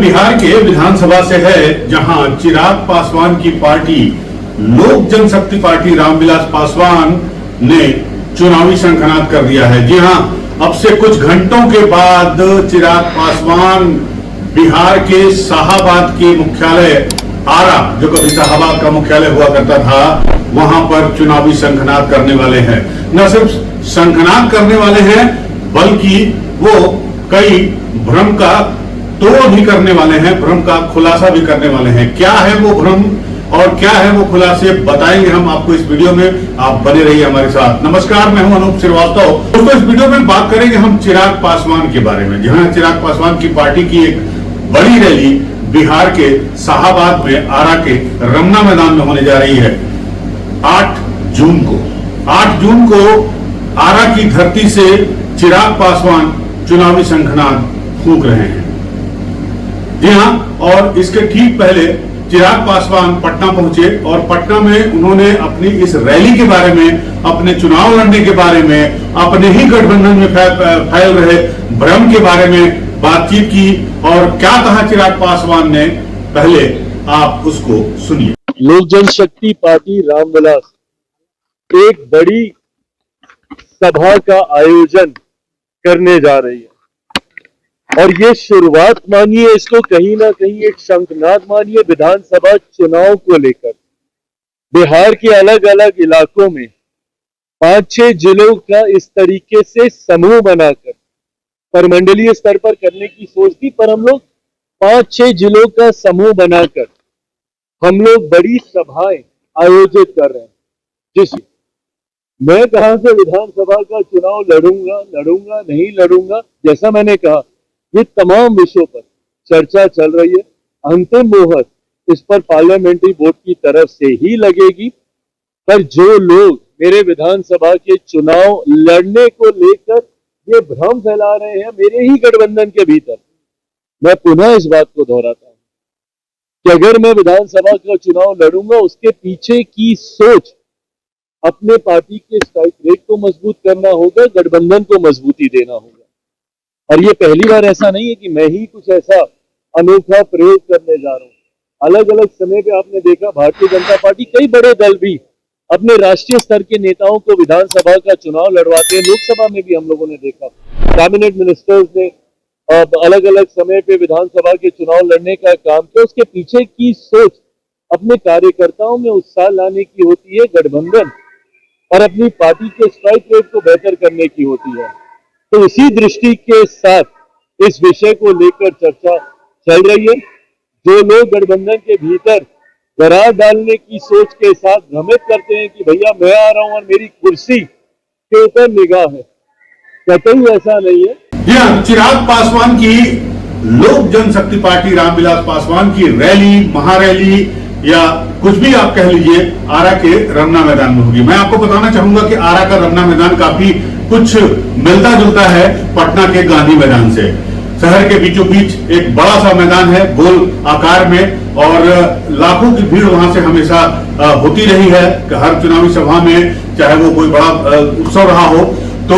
बिहार के विधानसभा से है, जहां चिराग पासवान की पार्टी लोक जनशक्ति पार्टी रामविलास पासवान ने चुनावी शंखनाद कर दिया है। जी हां, अब से कुछ घंटों के बाद चिराग पासवान बिहार के शाहाबाद के मुख्यालय आरा, जो कभी शाहाबाद का मुख्यालय हुआ करता था, वहां पर चुनावी शंखनाद करने वाले हैं। न सिर्फ शंखनाद करने वाले हैं, बल्कि वो कई भ्रम का तोड़ भी करने वाले हैं, भ्रम का खुलासा भी करने वाले हैं। क्या है वो भ्रम और क्या है वो खुलासे, बताएंगे हम आपको इस वीडियो में। आप बने रहिए हमारे साथ। नमस्कार, मैं हूं अनूप श्रीवास्तव। दोस्तों, इस वीडियो में बात करेंगे हम चिराग पासवान के बारे में, जहां चिराग पासवान की पार्टी की एक बड़ी रैली बिहार के शाहाबाद में आरा के रमना मैदान में होने जा रही है 8 जून को आरा की धरती से चिराग पासवान चुनावी शंखनाद फूंक रहे हैं। जी हां, और इसके ठीक पहले चिराग पासवान पटना पहुंचे और पटना में उन्होंने अपनी इस रैली के बारे में, अपने चुनाव लड़ने के बारे में, अपने ही गठबंधन में फैल रहे भ्रम के बारे में बातचीत की। और क्या कहा चिराग पासवान ने, पहले आप उसको सुनिए। लोक जनशक्ति पार्टी रामविलास एक बड़ी सभा का आयोजन करने जा रही है, और ये शुरुआत मानिए इसको, कहीं ना कहीं एक शंखनाद मानिए विधानसभा चुनाव को लेकर। बिहार के अलग अलग इलाकों में 5-6 जिलों का इस तरीके से समूह बनाकर परमंडलीय स्तर पर करने की सोच थी, पर हम लोग 5-6 जिलों का समूह बनाकर हम लोग बड़ी सभाएं आयोजित कर रहे हैं। जिस मैं कहां से विधानसभा का चुनाव लड़ूंगा नहीं लड़ूंगा, जैसा मैंने कहा, ये तमाम विषयों पर चर्चा चल रही है। अंतिम मोहर इस पर पार्लियामेंट्री बोर्ड की तरफ से ही लगेगी। पर जो लोग मेरे विधानसभा के चुनाव लड़ने को लेकर ये भ्रम फैला रहे हैं मेरे ही गठबंधन के भीतर, मैं पुनः इस बात को दोहराता हूं कि अगर मैं विधानसभा का चुनाव लड़ूंगा, उसके पीछे की सोच अपने पार्टी के स्ट्राइक रेट को मजबूत करना होगा, गठबंधन को मजबूती देना होगा। और ये पहली बार ऐसा नहीं है कि मैं ही कुछ ऐसा अनोखा प्रयोग करने जा रहा हूं। अलग अलग समय पे आपने देखा भारतीय जनता पार्टी, कई बड़े दल भी अपने राष्ट्रीय स्तर के नेताओं को विधानसभा का चुनाव लड़वाते हैं। लोकसभा में भी हम लोगों ने देखा, कैबिनेट मिनिस्टर्स ने अलग अलग समय पे विधानसभा के चुनाव लड़ने का काम किया। उसके पीछे की सोच अपने कार्यकर्ताओं में उत्साह लाने की होती है, गठबंधन और अपनी पार्टी के स्ट्राइक रेट को बेहतर करने की होती है। तो इसी दृष्टि के साथ इस विषय को लेकर चर्चा चल रही है। जो लोग गठबंधन के भीतर दरार डालने की सोच के साथ भ्रमित करते हैं कि भैया मैं आ रहा हूं और मेरी कुर्सी के ऊपर निगाह है, कतई ऐसा नहीं है। यह चिराग पासवान की लोक जनशक्ति पार्टी रामविलास पासवान की रैली, महारैली या कुछ भी आप कह लीजिए, आरा के रमना मैदान में होगी। मैं आपको बताना चाहूंगा कि आरा का रमना मैदान काफी कुछ मिलता जुलता है पटना के गांधी मैदान से। शहर के बीचों बीच एक बड़ा सा मैदान है, गोल आकार में, और लाखों की भीड़ वहां से हमेशा होती रही है। हर चुनावी सभा में, चाहे वो कोई बड़ा उत्सव रहा हो, तो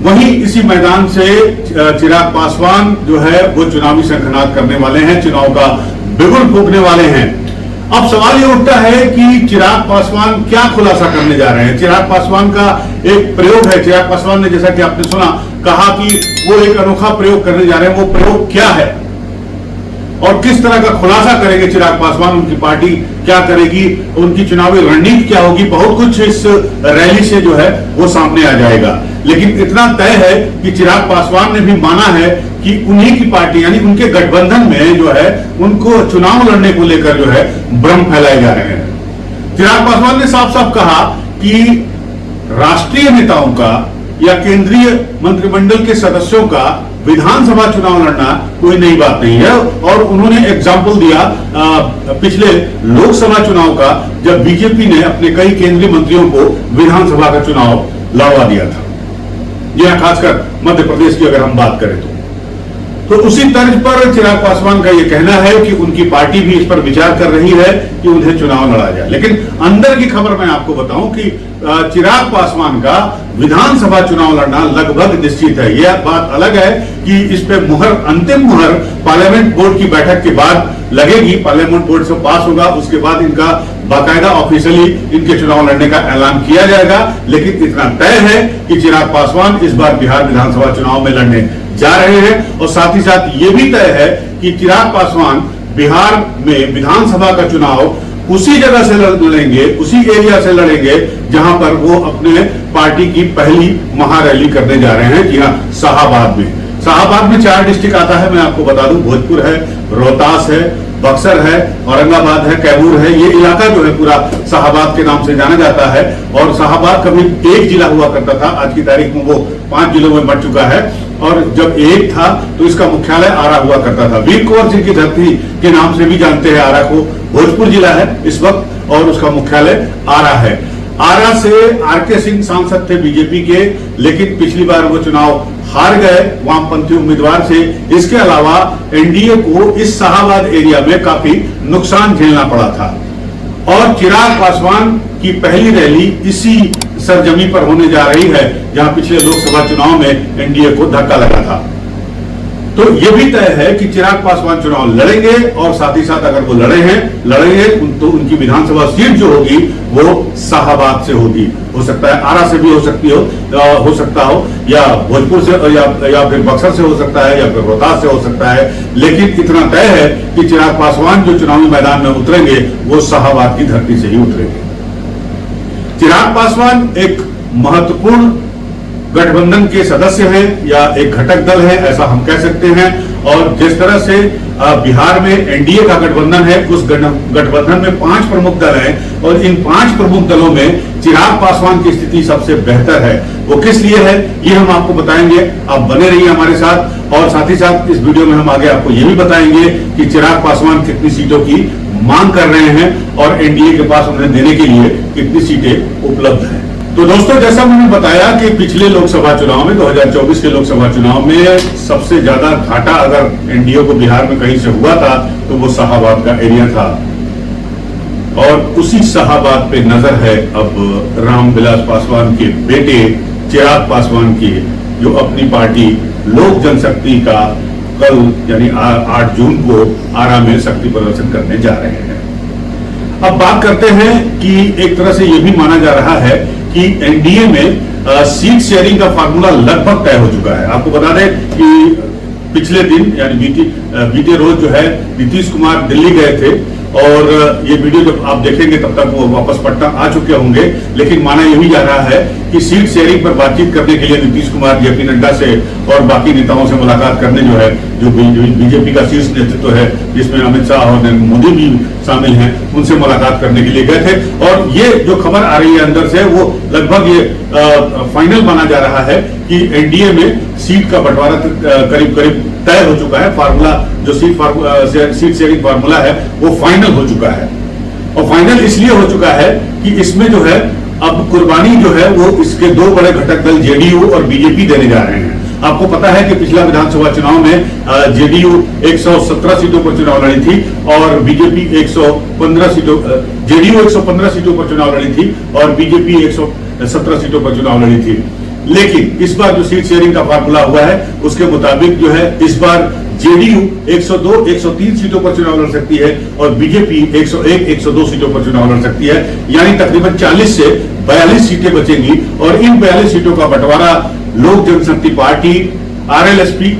वहीं इसी मैदान से चिराग पासवान जो है वो चुनावी शंखनाद करने वाले हैं, चुनाव का बिगुल फूंकने वाले हैं। अब सवाल ये उठता है कि चिराग पासवान क्या खुलासा करने जा रहे हैं। चिराग पासवान का एक प्रयोग है। चिराग पासवान ने, जैसा कि आपने सुना, कहा कि वो एक अनोखा प्रयोग करने जा रहे हैं। वो प्रयोग क्या है और किस तरह का खुलासा करेंगे चिराग पासवान, उनकी पार्टी क्या करेगी, उनकी चुनावी रणनीति क्या होगी, बहुत कुछ इस रैली से जो है वो सामने आ जाएगा। लेकिन इतना तय है कि चिराग पासवान ने भी माना है कि उन्हीं की पार्टी, यानी उनके गठबंधन में जो है उनको चुनाव लड़ने को लेकर जो है भ्रम फैलाए जा रहे हैं। चिराग पासवान ने साफ साफ कहा कि राष्ट्रीय नेताओं का या केंद्रीय मंत्रिमंडल के सदस्यों का विधानसभा चुनाव लड़ना कोई नई बात नहीं है। और उन्होंने एग्जाम्पल दिया पिछले लोकसभा चुनाव का, जब बीजेपी ने अपने कई केंद्रीय मंत्रियों को विधानसभा का चुनाव लड़वा दिया था। यह खासकर मध्य प्रदेश की अगर हम बात करें तो उसी तर्ज पर चिराग पासवान का यह कहना है कि उनकी पार्टी भी इस पर विचार कर रही है कि उन्हें चुनाव लड़ा जाए। लेकिन अंदर की खबर मैं आपको बताऊं कि चिराग पासवान का विधानसभा चुनाव लड़ना लगभग निश्चित है। यह बात अलग है कि इस पे मुहर, अंतिम मुहर पार्लियामेंट बोर्ड की बैठक के बाद लगेगी, पार्लियामेंट बोर्ड से पास होगा, उसके बाद इनका बाकायदा ऑफिशियली इनके चुनाव लड़ने का ऐलान किया जाएगा। लेकिन इतना तय है कि चिराग पासवान इस बार बिहार विधानसभा चुनाव में लड़ने जा रहे हैं और साथ ही साथ ये भी तय है कि चिराग पासवान बिहार में विधानसभा का चुनाव उसी जगह से लड़ेंगे, उसी एरिया से लड़ेंगे जहां पर वो अपने पार्टी की पहली महारैली करने जा रहे हैं। जी हाँ, शाहाबाद में। शाहाबाद में 4 डिस्ट्रिक्ट आता है, मैं आपको बता दूं, भोजपुर है, रोहतास है, बक्सर है, औरंगाबाद है, कैमूर है। ये इलाका जो है पूरा शाहाबाद के नाम से जाना जाता है। और शाहाबाद कभी एक जिला हुआ करता था, आज की तारीख में वो 5 जिलों में बढ़ चुका है। और जब एक था तो इसका मुख्यालय आरा हुआ करता था। वीर कुंवर सिंह की धरती के नाम से भी जानते हैं आरा को। भोजपुर जिला है इस वक्त और उसका मुख्यालय आरा है। आरा से आरके सिंह सांसद थे बीजेपी के, लेकिन पिछली बार वो चुनाव हार गए वामपंथी उम्मीदवार से। इसके अलावा एनडीए को इस शाहाबाद एरिया में काफी नुकसान झेलना पड़ा था। और चिराग पासवान की पहली रैली इसी सरजमी पर होने जा रही है जहां पिछले लोकसभा चुनाव में एनडीए को धक्का लगा था। तो यह भी तय है कि चिराग पासवान चुनाव लड़ेंगे और साथ ही साथ अगर वो लड़ेंगे तो उनकी विधानसभा सीट जो होगी वो शाहाबाद से होगी। हो सकता है आरा से भी हो सकता हो या भोजपुर से या फिर बक्सर से हो सकता है या फिर रोहतास से हो सकता है। लेकिन इतना तय है कि चिराग पासवान जो चुनावी मैदान में उतरेंगे वो शाहाबाद की धरती से ही उतरेंगे। चिराग पासवान एक महत्वपूर्ण गठबंधन के सदस्य हैं या एक घटक दल है, ऐसा हम कह सकते हैं। और जिस तरह से बिहार में एनडीए का गठबंधन है, उस गठबंधन में 5 प्रमुख दल हैं और इन 5 प्रमुख दलों में चिराग पासवान की स्थिति सबसे बेहतर है। वो किस लिए है ये हम आपको बताएंगे। आप बने रहिए हमारे साथ और साथ ही साथ इस वीडियो में हम आगे आपको ये भी बताएंगे कि चिराग पासवान कितनी सीटों की मांग कर रहे हैं और एनडीए के पास उन्हें देने के लिए कितनी सीटें उपलब्ध हैं। तो दोस्तों, जैसा मैंने बताया कि पिछले लोकसभा चुनाव में 2024 के लोकसभा चुनाव में सबसे ज्यादा घाटा अगर एनडीए को बिहार में कहीं से हुआ था तो वो शाहाबाद का एरिया था। और उसी शाहाबाद पे नजर है अब रामविलास पासवान के बेटे चिराग पासवान की, जो अपनी पार्टी लोक जनशक्ति का कल यानी 8 जून को आरा में शक्ति प्रदर्शन करने जा रहे हैं। अब बात करते हैं कि एक तरह से यह भी माना जा रहा है कि एनडीए में सीट शेयरिंग का फार्मूला लगभग तय हो चुका है। आपको बता दें कि पिछले दिन यानी बीते रोज जो है नीतीश कुमार दिल्ली गए थे और ये वीडियो जब आप देखेंगे तब तक वो वापस पटना आ चुके होंगे। लेकिन माना यही जा रहा है कि सीट शेयरिंग पर बातचीत करने के लिए नीतीश कुमार जेपी नड्डा से और बाकी नेताओं से मुलाकात करने जो है, जो बीजेपी का शीर्ष नेतृत्व है जिसमें अमित शाह और नरेंद्र मोदी भी शामिल हैं, उनसे मुलाकात करने के लिए गए थे। और ये जो खबर आ रही है अंदर से वो लगभग ये फाइनल माना जा रहा है कि एनडीए में सीट का बंटवारा करीब करीब तय हो चुका है। फार्मूला जो सीट शेयरिंग फार्मूला है वो फाइनल हो चुका है। और फाइनल इसलिए हो चुका है कि इसमें जो है अब कुर्बानी जो है वो इसके 2 बड़े घटक दल जेडीयू और बीजेपी देने जा रहे हैं। आपको पता है कि पिछला विधानसभा चुनाव में जेडीयू 117 सीटों पर चुनाव लड़ी थी और बीजेपी 115 सीटों जेडीयू 115 सीटों पर चुनाव लड़ी थी और बीजेपी 117 सीटों पर चुनाव लड़ी थी। लेकिन इस बार जो सीट शेयरिंग का फार्मूला हुआ है उसके मुताबिक जो है इस बार जेडीयू 102, 103 सीटों पर चुनाव लड़ सकती है और बीजेपी 101, 102 सीटों पर चुनाव लड़ सकती है। यानी तकरीबन 40 से 42 सीटें बचेंगी और इन 42 सीटों का बंटवारा लोक जनशक्ति पार्टी, आरएलएसपी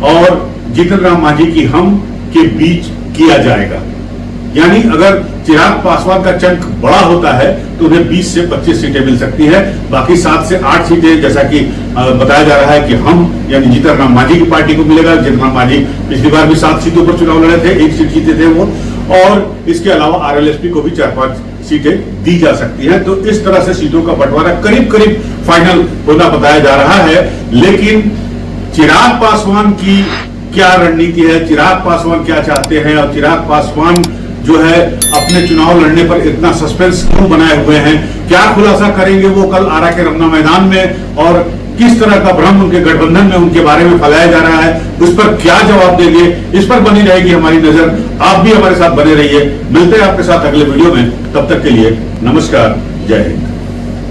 और जीतन राम मांझी की हम के बीच किया जाएगा। यानी अगर चिराग पासवान का चंक बड़ा होता है तो उन्हें 20 से 25 सीटें मिल सकती है। बाकी 7 से 8 सीटें जैसा कि बताया जा रहा है कि हम यानी जीतन राम मांझी की पार्टी को मिलेगा। जीतन राम मांझी पिछली बार भी 7 सीटों पर चुनाव लड़े थे, 1 सीट जीते थे वो। और इसके अलावा आरएलएसपी को भी 4-5 सीटें दी जा सकती हैं। तो इस तरह से सीटों का बंटवारा करीब करीब फाइनल होना बताया जा रहा है। लेकिन चिराग पासवान की क्या रणनीति है, चिराग पासवान क्या चाहते हैं और चिराग पासवान जो है अपने चुनाव लड़ने पर इतना सस्पेंस क्यों बनाए हुए हैं, क्या खुलासा करेंगे वो कल आरा के रमना मैदान में और किस तरह का भ्रम उनके गठबंधन में उनके बारे में फैलाया जा रहा है, उस पर क्या जवाब देंगे, इस पर बनी रहेगी हमारी नजर। आप भी हमारे साथ बने रहिए। मिलते हैं आपके साथ अगले वीडियो में। तब तक के लिए नमस्कार, जय हिंद।